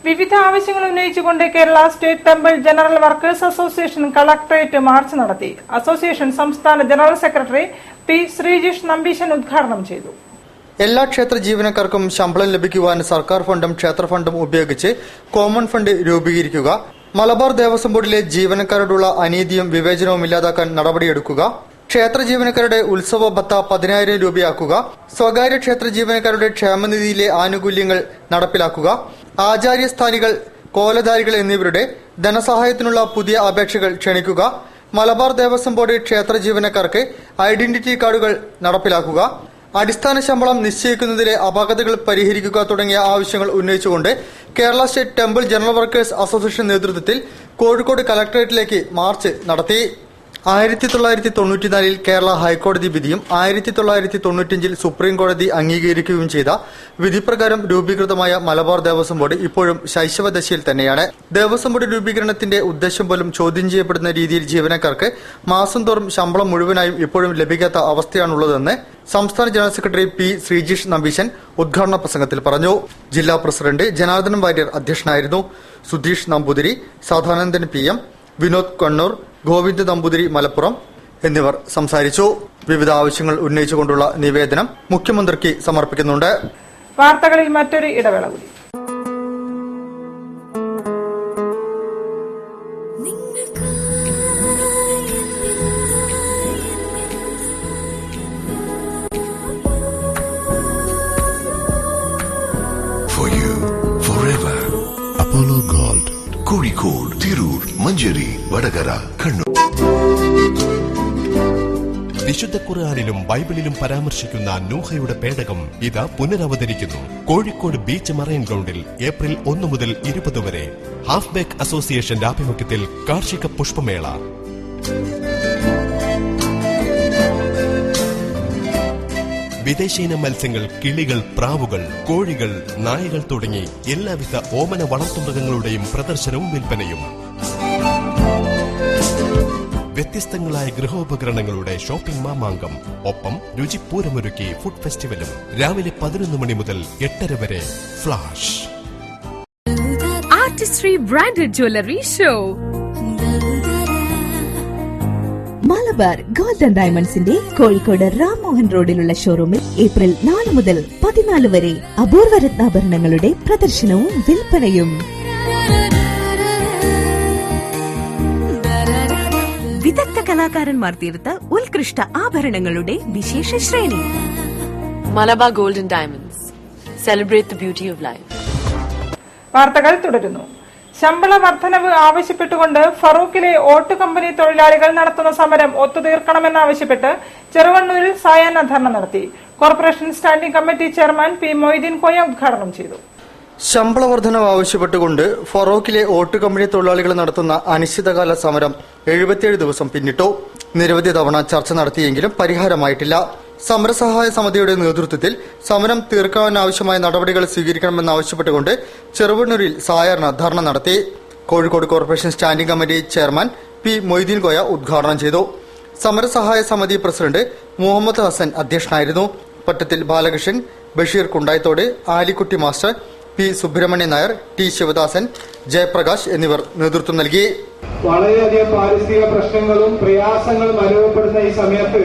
വിവിധ ആവശ്യങ്ങൾ ഉന്നയിച്ചുകൊണ്ട് Kerala state temple general workers association collectorate march നടത്തി. അസോസിയേഷൻ സംസ്ഥാന general secretary P Srijish Nambeesan ഉദ്ഘാടനം ചെയ്തു. എല്ലാ ക്ഷേത്ര ജീവനക്കാർക്കും ശമ്പളം ലഭിക്കുവാൻ സർക്കാർ ഫണ്ടും ക്ഷേത്ര ഫണ്ടും ഉപയോഗിച്ച് കോമൺ ഫണ്ട് രൂപീകരിക്കുക. മലബാർ ദേവസ്വം ബോർഡിലെ ജീവനക്കാരോടുള്ള അനീതിയും വിവേചനവും ഇല്ലാതാക്കാൻ നടപടിയെടുക്കുക. ക്ഷേത്ര ജീവനക്കാരുടെ ഉത്സവ ഭത്ത 10,000 രൂപയാക്കുക, സ്വകാര്യ ക്ഷേത്ര ജീവനക്കാരുടെ ക്ഷേമനിധിയിലെ ആനുകൂല്യങ്ങൾ നടപ്പിലാക്കുക, ആചാര്യസ്ഥാനികൾ, കോലധാരികൾ എന്നിവരുടെ ധനസഹായത്തിനുള്ള പുതിയ അപേക്ഷകൾ ക്ഷണിക്കുക, മലബാർ ദേവസ്വം ബോർഡ് ക്ഷേത്ര ജീവനക്കാർക്ക് ഐഡന്റിറ്റി കാർഡുകൾ നടപ്പിലാക്കുക, അടിസ്ഥാന ശമ്പളം നിശ്ചയിക്കുന്നതിലെ അപാകതകൾ പരിഹരിക്കുക തുടങ്ങിയ ആവശ്യങ്ങൾ ഉന്നയിച്ചുകൊണ്ട് Kerala state temple general workers association നേതൃത്വത്തിൽ കോഴിക്കോട് കലക്ടറേറ്റിലേക്ക് മാർച്ച് നടത്തി. 1994 കേരള ഹൈക്കോടതി വിധിയും 1995 സുപ്രീം കോടതി അംഗീകരിക്കുകയും ചെയ്ത വിധിപ്രകാരം രൂപീകൃതമായ മലബാർ ദേവസ്വം ബോർഡ് ഇപ്പോഴും ശൈശവദശയിൽ തന്നെയാണ്. ദേവസ്വം ബോർഡ് രൂപീകരണത്തിന്റെ ഉദ്ദേശം പോലും ചോദ്യം ചെയ്യപ്പെടുന്ന രീതിയിൽ ജീവനക്കാർക്ക് മാസം തോറും ശമ്പളം മുഴുവനായും ഇപ്പോഴും ലഭിക്കാത്ത അവസ്ഥയാണുള്ളതെന്ന് സംസ്ഥാന general secretary P Sreejish Nambeesan ഉദ്ഘാടന പ്രസംഗത്തിൽ പറഞ്ഞു. ജില്ലാ പ്രസിഡന്റ് ജനാർദ്ദനൻ വാര്യർ അധ്യക്ഷനായിരുന്നു. സുധീഷ് നമ്പൂതിരി, സദാനന്ദൻ PM, വിനോദ് കണ്ണൂർ, ഗോവിന്ദ് നമ്പൂതിരി മലപ്പുറം എന്നിവർ സംസാരിച്ചു. വിവിധ ആവശ്യങ്ങൾ ഉന്നയിച്ചുകൊണ്ടുള്ള നിവേദനം മുഖ്യമന്ത്രിക്ക് സമർപ്പിക്കുന്നുണ്ട്. വാർത്തകളിൽ മറ്റൊരു ഇടവേള കൂടി. For you, forever. Apollo Gold. Kozhikode, Tirur, Manjeri, Vadakara, Kannur. വിശുദ്ധ ഖുർആനിലും ബൈബിളിലും പരാമർശിക്കുന്ന നൂഹയുടെ പേടകം ഇതാ പുനരവതരിക്കുന്നു. കോഴിക്കോട് ബീച്ച് മറൈൻ ഗ്രൗണ്ടിൽ ഏപ്രിൽ 1 മുതൽ 20 വരെ ഹാഫ് ബാക്ക് അസോസിയേഷന്റെ ആഭിമുഖ്യത്തിൽ കാർഷിക പുഷ്പമേള. വിദേശീന മത്സ്യങ്ങൾ, കിളികൾ, പ്രാവുകൾ, കോഴികൾ, നായകൾ തുടങ്ങി എല്ലാവിധ ഓമന വളർത്തുമൃഗങ്ങളുടെയും പ്രദർശനവും വിൽപ്പനയും. വ്യത്യസ്തങ്ങളായ ഗൃഹോപകരണങ്ങളുടെ ഷോപ്പിംഗ് മാമാങ്കം. ഒപ്പം രുചിപ്പൂരമൊരുക്കി ഫുഡ് ഫെസ്റ്റിവലും. രാവിലെ 11 മണി മുതൽ 8:30 വരെ. Flash artistry branded jewellery show. Malabar gold and ഡയമണ്ട്സിന്റെ കോഴിക്കോട് റാംമോഹൻ റോഡിലുള്ള ഷോറൂമിൽ ഏപ്രിൽ 4 മുതൽ 14 വരെ അപൂർവ രത്നാഭരണങ്ങളുടെ പ്രദർശനവും വിൽപ്പനയും. വിദഗ്ധ കലാകാരന്മാർ തീർത്ത ഉത്കൃഷ്ട ആഭരണങ്ങളുടെ വിശേഷ ശ്രേണി. Malabar gold and diamonds. Celebrate the beauty of life. വാർത്തകൾ തുടരുന്നു. ശമ്പള വർധനവ് ആവശ്യപ്പെട്ടുകൊണ്ട് ഫറൂഖിലെ ഓട്ട് കമ്പനി തൊഴിലാളികൾ നടത്തുന്ന സമരം ഒത്തുതീർക്കണമെന്നാവശ്യപ്പെട്ട് ചെറുവണ്ണൂരിൽ സായാഹ്ന ധർണ നടത്തി. Corporation standing committee chairman P Moideen Koya ഉദ്ഘാടനം ചെയ്തു. ശമ്പള വർധനവ് ആവശ്യപ്പെട്ടുകൊണ്ട് ഫറൂഖിലെ ഓട്ട് കമ്പനി തൊഴിലാളികൾ നടത്തുന്ന അനിശ്ചിതകാല സമരം 77 ദിവസം പിന്നിട്ടു. നിരവധി തവണ ചർച്ച നടത്തിയെങ്കിലും പരിഹാരമായിട്ടില്ല. സമരസഹായ സമിതിയുടെ നേതൃത്വത്തിൽ സമരം തീർക്കാനാവശ്യമായ നടപടികൾ സ്വീകരിക്കണമെന്നാവശ്യപ്പെട്ടുകൊണ്ട് ചെറുവണ്ണൂരിൽ സായാഹ്ന ധർണ നടത്തി. Kozhikode corporation standing committee chairman P Moideen Koya ഉദ്ഘാടനം ചെയ്തു. സമരസഹായ സമിതി പ്രസിഡന്റ് മുഹമ്മദ് ഹസൻ അധ്യക്ഷനായിരുന്നു. Pattathil Balakrishnan, Basheer Kundayithode, Alikutty master, P Subramanian Nair, T Sivadasan, Jayaprakash എന്നിവർ നേതൃത്വം നൽകി. വളരെയധികം പാരിസ്ഥിതിക പ്രശ്നങ്ങളും പ്രയാസങ്ങളും അനുഭവപ്പെടുന്ന ഈ സമയത്ത്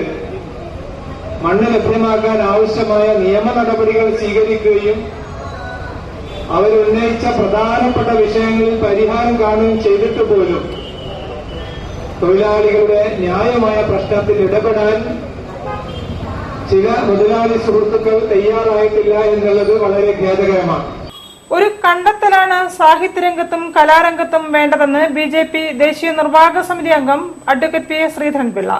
മണ്ണ് ലഭ്യമാക്കാൻ ആവശ്യമായ നിയമ നടപടികൾ സ്വീകരിക്കുകയും അവരുന്നയിച്ച പ്രധാനപ്പെട്ട വിഷയങ്ങളിൽ പരിഹാരം കാണുകയും ചെയ്തിട്ട് പോലും തൊഴിലാളികളുടെ ന്യായമായ പ്രശ്നത്തിൽ ഇടപെടാൻ ചില മുതലാളി സുഹൃത്തുക്കൾ തയ്യാറായിട്ടില്ല എന്നുള്ളത് വളരെ ഖേദകരമാണ്. ഒരു കണ്ടെത്തലാണ് സാഹിത്യരംഗത്തും കലാരംഗത്തും വേണ്ടതെന്ന് BJP ദേശീയ നിർവാഹക സമിതി അംഗം advocate PA Sreedharan Pillai.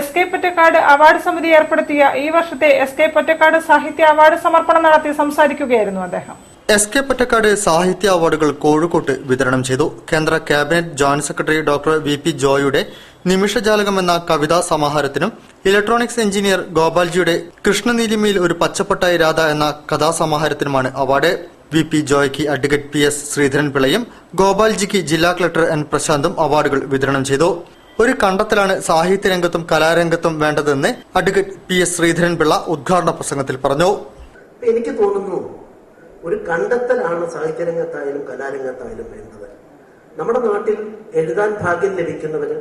SK Pottekkatt award സമിതി ഏർപ്പെടുത്തിയ ഈ വർഷത്തെ SK പൊറ്റക്കാട് സാഹിത്യ അവാർഡ് സമർപ്പണം നടത്തി സംസാരിക്കുകയായിരുന്നു അദ്ദേഹം. SK പൊറ്റക്കാട് സാഹിത്യ അവാർഡുകൾ കോഴിക്കോട്ട് വിതരണം ചെയ്തു. കേന്ദ്ര cabinet joint secretary doctor VP ജോയിയുടെ നിമിഷജാലകം എന്ന കവിതാ സമാഹാരത്തിനും ഇലക്ട്രോണിക്സ് എഞ്ചിനീയർ ഗോപാൽജിയുടെ കൃഷ്ണനീലിമയിൽ ഒരു പച്ചപ്പട്ടായ രാധ എന്ന കഥാസമാഹാരത്തിനുമാണ് അവാർഡ്. VP ജോയ്ക്ക് അഡ്വക്കേറ്റ് PS ശ്രീധരൻപിള്ളയും ഗോപാൽജിക്ക് ജില്ലാ കളക്ടർ N പ്രശാന്തും അവാർഡുകൾ വിതരണം ചെയ്തു. ഒരു കണ്ടെത്തലാണ് സാഹിത്യരംഗത്തും കലാരംഗത്തും വേണ്ടതെന്ന് അഡ്വക്കേറ്റ് PS ശ്രീധരൻപിള്ള ഉദ്ഘാടന പ്രസംഗത്തിൽ പറഞ്ഞു. എനിക്ക് തോന്നുന്നു ഒരു കണ്ടെത്തലാണ് സാഹിത്യരംഗത്തായാലും കലാരംഗത്തായാലും വേണ്ടത്. നമ്മുടെ നാട്ടിൽ എഴുതാൻ ഭാഗ്യം ലഭിക്കുന്നവര്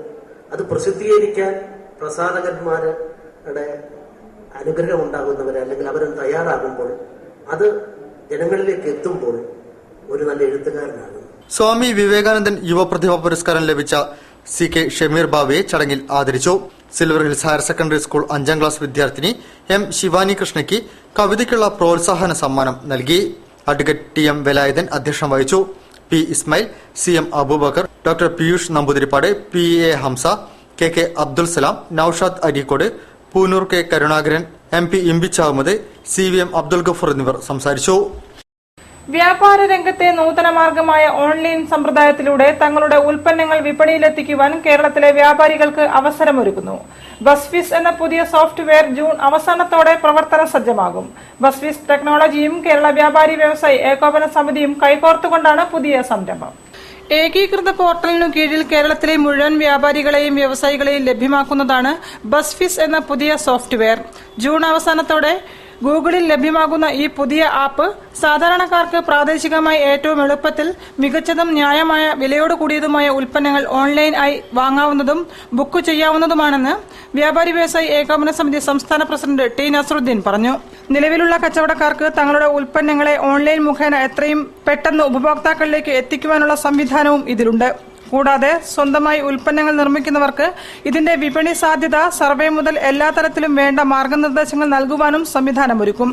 അത് പ്രസിദ്ധീകരിക്കാൻ പ്രസാധകന്മാരുടെ അനുഗ്രഹം ഉണ്ടാകുന്നവര് അല്ലെങ്കിൽ അവർ തയ്യാറാകുമ്പോൾ അത് ജനങ്ങളിലേക്ക് എത്തുമ്പോൾ ഒരു നല്ല എഴുത്തുകാരനാകുന്നു. സ്വാമി വിവേകാനന്ദൻ യുവപ്രതിഭ പുരസ്കാരം ലഭിച്ച CK ഷമീർ ബാബയെ ചടങ്ങിൽ ആദരിച്ചു. Silver hills higher secondary school 5ാം ക്ലാസ് വിദ്യാർത്ഥിനി M ശിവാനി കൃഷ്ണയ്ക്ക് കവിതയ്ക്കുള്ള പ്രോത്സാഹന സമ്മാനം നൽകി. അഡ്വക്കേറ്റ് TM വേലായുധൻ അധ്യക്ഷം വഹിച്ചു. P Ismail, CM Aboobacker, doctor Piyush Namboothiripad, PA Hamsa, KK Abdul Salam, Noushad Areekode, Poonoor K Karunakaran, MP Imbichi Ahammed, CVM Abdul Gafoor എന്നിവർ സംസാരിച്ചു. വ്യാപാര രംഗത്തെ നൂതന മാർഗമായ ഓൺലൈൻ സമ്പ്രദായത്തിലൂടെ തങ്ങളുടെ ഉൽപ്പന്നങ്ങൾ വിപണിയിലെത്തിക്കുവാൻ കേരളത്തിലെ വ്യാപാരികൾക്ക് അവസരമൊരുക്കുന്നു. ബസ്ഫീസ് എന്ന പുതിയ സോഫ്റ്റ്വെയർ ജൂൺ അവസാനത്തോടെ പ്രവർത്തന സജ്ജമാകും. ബസ്ഫീസ് ടെക്നോളജിയും കേരള വ്യാപാരി വ്യവസായി ഏകോപന സമിതിയും കൈകോർത്തുകൊണ്ടാണ് പുതിയ സംരംഭം. ഏകീകൃത പോർട്ടലിനു കീഴിൽ കേരളത്തിലെ മുഴുവൻ വ്യാപാരികളെയും വ്യവസായികളെയും ലഭ്യമാക്കുന്നതാണ് ബസ്ഫീസ് എന്ന പുതിയ സോഫ്റ്റ്വെയർ. ജൂൺ അവസാനത്തോടെ ഗൂഗിളിൽ ലഭ്യമാകുന്ന ഈ പുതിയ ആപ്പ് സാധാരണക്കാർക്ക് പ്രാദേശികമായി ഏറ്റവും എളുപ്പത്തിൽ മികച്ചതും ന്യായമായ വിലയോട് കൂടിയതുമായ ഉൽപ്പന്നങ്ങൾ ഓൺലൈനായി വാങ്ങാവുന്നതും ബുക്ക് ചെയ്യാവുന്നതുമാണെന്ന് വ്യാപാരി വ്യവസായി ഏകോപന സമിതി സംസ്ഥാന പ്രസിഡന്റ് T നസറുദ്ദീൻ പറഞ്ഞു. നിലവിലുള്ള കച്ചവടക്കാർക്ക് തങ്ങളുടെ ഉൽപ്പന്നങ്ങളെ ഓൺലൈൻ മുഖേന എത്രയും പെട്ടെന്ന് ഉപഭോക്താക്കളിലേക്ക് എത്തിക്കുവാനുള്ള സംവിധാനവും ഇതിലുണ്ട്. കൂടാതെ സ്വന്തമായി ഉൽപ്പന്നങ്ങൾ നിർമ്മിക്കുന്നവർക്ക് ഇതിന്റെ വിപണി സാധ്യത സർവേ മുതൽ എല്ലാ തരത്തിലും വേണ്ട മാർഗനിർദ്ദേശങ്ങൾ നൽകുവാനും സംവിധാനമൊരുക്കും.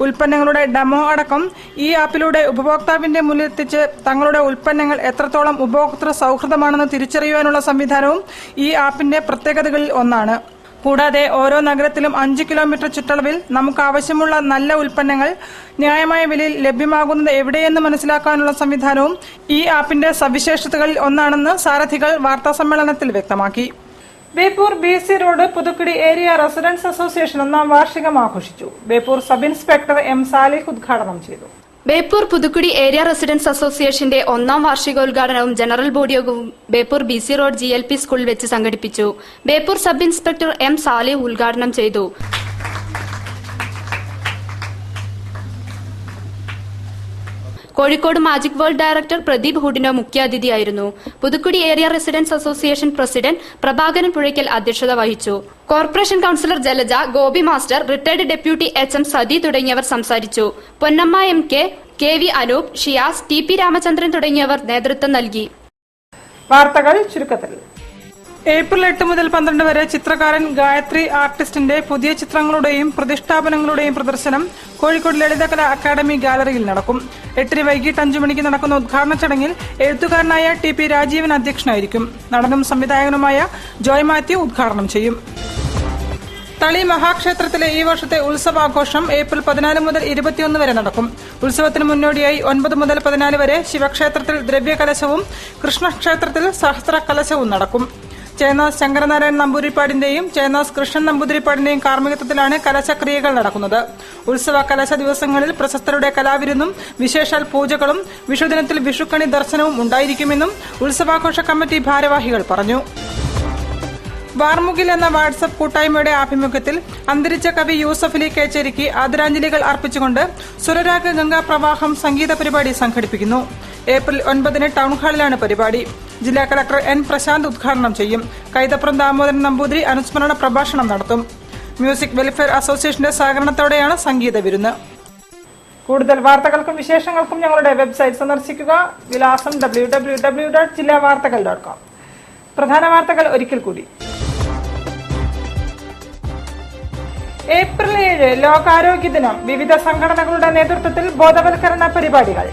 ഉൽപ്പന്നങ്ങളുടെ ഡെമോ അടക്കം ഈ ആപ്പിലൂടെ ഉപഭോക്താവിന്റെ മുന്നിലെത്തിച്ച് തങ്ങളുടെ ഉൽപ്പന്നങ്ങൾ എത്രത്തോളം ഉപഭോക്തൃ സൌഹൃദമാണെന്ന് തിരിച്ചറിയുവാനുള്ള സംവിധാനവും ഈ ആപ്പിന്റെ പ്രത്യേകതകളിൽ ഒന്നാണ്. കൂടാതെ ഓരോ നഗരത്തിലും 5 കിലോമീറ്റർ ചുറ്റളവിൽ നമുക്ക് ആവശ്യമുള്ള നല്ല ഉൽപ്പന്നങ്ങൾ ന്യായമായ വിലയിൽ ലഭ്യമാകുന്നത് എവിടെയെന്ന് മനസ്സിലാക്കാനുള്ള സംവിധാനവും ഈ ആപ്പിന്റെ സവിശേഷതകളിൽ ഒന്നാണെന്ന് സാരഥികൾ വാർത്താസമ്മേളനത്തിൽ വ്യക്തമാക്കി. Beypore BC road Puthukudi area residence association 1ാം വാർഷികം ആഘോഷിച്ചു. Beypore sub inspector M Salih ഉദ്ഘാടനം ചെയ്തു. ബേപ്പൂർ പുതുക്കുടി ഏരിയ റെസിഡൻസ് അസോസിയേഷന്റെ 1ാം വാർഷികോദ്ഘാടനവും ജനറൽ ബോഡി യോഗവും ബേപ്പൂർ BC റോഡ് GLP സ്കൂളിൽ വെച്ച് സംഘടിപ്പിച്ചു. Beypore sub inspector M Salih ഉദ്ഘാടനം ചെയ്തു. Kozhikode magic world director Pradeep Hudino മുഖ്യാതിഥിയായിരുന്നു. Puthukkudi area residence association president Prabhakaran Puzhakkal അധ്യക്ഷത വഹിച്ചു. Corporation councillor Jalaja, Gopi master, retired deputy HM Sathi തുടങ്ങിയവർ സംസാരിച്ചു. Ponnamma MK, KV Anoop, Shiyas, TP Ramachandran തുടങ്ങിയവർ നേതൃത്വം നൽകി. വാർത്തകൾ ചുരുക്കത്തിൽ. ഏപ്രിൽ 8 മുതൽ 12 വരെ ചിത്രകാരൻ ഗായത്രി ആർട്ടിസ്റ്റിന്റെ പുതിയ ചിത്രങ്ങളുടെയും പ്രതിഷ്ഠാപനങ്ങളുടെയും പ്രദർശനം കോഴിക്കോട് ലളിതകലാ അക്കാദമി ഗാലറിയിൽ നടക്കും. 8 വൈകിട്ട് 5 മണിക്ക് നടക്കുന്ന ഉദ്ഘാടന ചടങ്ങിൽ എഴുത്തുകാരനായ TP രാജീവൻ അധ്യക്ഷനായിരിക്കും. നടനും സംവിധായകനുമായ ജോയ് മാത്യു ഉദ്ഘാടനം ചെയ്യും. തളി മഹാക്ഷേത്രത്തിലെ ഈ വർഷത്തെ ഉത്സവാഘോഷം ഏപ്രിൽ 14 മുതൽ 21 വരെ നടക്കും. ഉത്സവത്തിന് മുന്നോടിയായി 9 മുതൽ 14 വരെ ശിവക്ഷേത്രത്തിൽ ദ്രവ്യകലശവും കൃഷ്ണക്ഷേത്രത്തിൽ സഹസ്ര കലശവും നടക്കും. ചേന്നാസ് ശങ്കരനാരായണൻ നമ്പൂതിരിപ്പാടിന്റെയും ചേന്നാസ് കൃഷ്ണൻ നമ്പൂതിരിപ്പാടിന്റെയും കാർമ്മികത്വത്തിലാണ് കലശക്രിയകൾ നടക്കുന്നത്. ഉത്സവ കലശ ദിവസങ്ങളിൽ പ്രശസ്തരുടെ കലാവിരുന്നും വിശേഷാൽ പൂജകളും വിഷുദിനത്തിൽ വിഷുക്കണി ദർശനവും ഉണ്ടായിരിക്കുമെന്നും ഉത്സവാഘോഷ കമ്മിറ്റി ഭാരവാഹികൾ പറഞ്ഞു. വാർമുകിൽ എന്ന വാട്സ്ആപ്പ് കൂട്ടായ്മയുടെ ആഭിമുഖ്യത്തിൽ അന്തരിച്ച കവി യൂസഫ് അലി കേച്ചേരിക്ക് ആദരാഞ്ജലികൾ അർപ്പിച്ചുകൊണ്ട് സുരരാഗ ഗംഗാ പ്രവാഹം സംഗീത പരിപാടി സംഘടിപ്പിക്കുന്നു. ഏപ്രിൽ 9 ടൗൺ ഹാളിലാണ് പരിപാടി. ജില്ലാ കളക്ടർ N പ്രശാന്ത് ഉദ്ഘാടനം ചെയ്യും. കൈതപ്രം ദാമോദരൻ നമ്പൂതിരി അനുസ്മരണ പ്രഭാഷണം നടത്തും. മ്യൂസിക് വെൽഫെയർ അസോസിയേഷന്റെ സഹകരണത്തോടെയാണ് സംഗീത വിരുന്ന്. കൂടുതൽ വാർത്തകൾക്കും വിശേഷങ്ങൾക്കും ഞങ്ങളുടെ വെബ്സൈറ്റ് സന്ദർശിക്കുക. വിലാസം www.jillavartakal.com. പ്രധാന വാർത്തകൾ ഒരിക്കൽ കൂടി. ഏപ്രിൽ 7 ലോകാരോഗ്യ ദിനം. വിവിധ സംഘടനകളുടെ നേതൃത്വത്തിൽ ബോധവൽക്കരണ പരിപാടികൾ.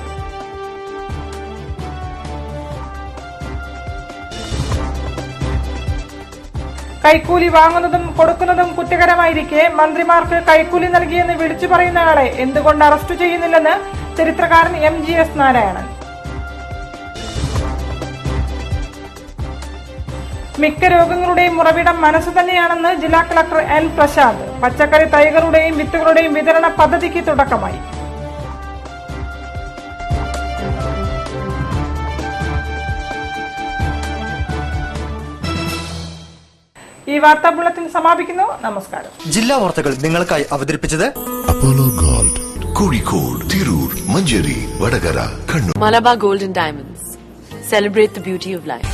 കൈക്കൂലി വാങ്ങുന്നതും കൊടുക്കുന്നതും കുറ്റകരമായിരിക്കെ മന്ത്രിമാർക്ക് കൈക്കൂലി നൽകിയെന്ന് വിളിച്ചു പറയുന്നയാളെ എന്തുകൊണ്ട് അറസ്റ്റ് ചെയ്യുന്നില്ലെന്ന് ചരിത്രകാരൻ MGS നാരായണൻ. മിക്ക രോഗങ്ങളുടെയും ഉറവിടം മനസ്സ് തന്നെയാണെന്ന് ജില്ലാ കളക്ടർ N പ്രശാന്ത്. പച്ചക്കറി തൈകളുടെയും വിത്തുകളുടെയും വിതരണ പദ്ധതിക്ക് തുടക്കമായി. ഈ വാർത്താ ബുള്ളറ്റിൻ സമാപിക്കുന്നു. നമസ്കാരം. ജില്ലാ വാർത്തകൾ നിങ്ങൾക്കായി അവതരിപ്പിച്ചത് Apollo gold, Kozhikode, Tirur, Manjeri, Vadakara, Kannur. Malabar Gold and Diamonds. Celebrate the beauty of life.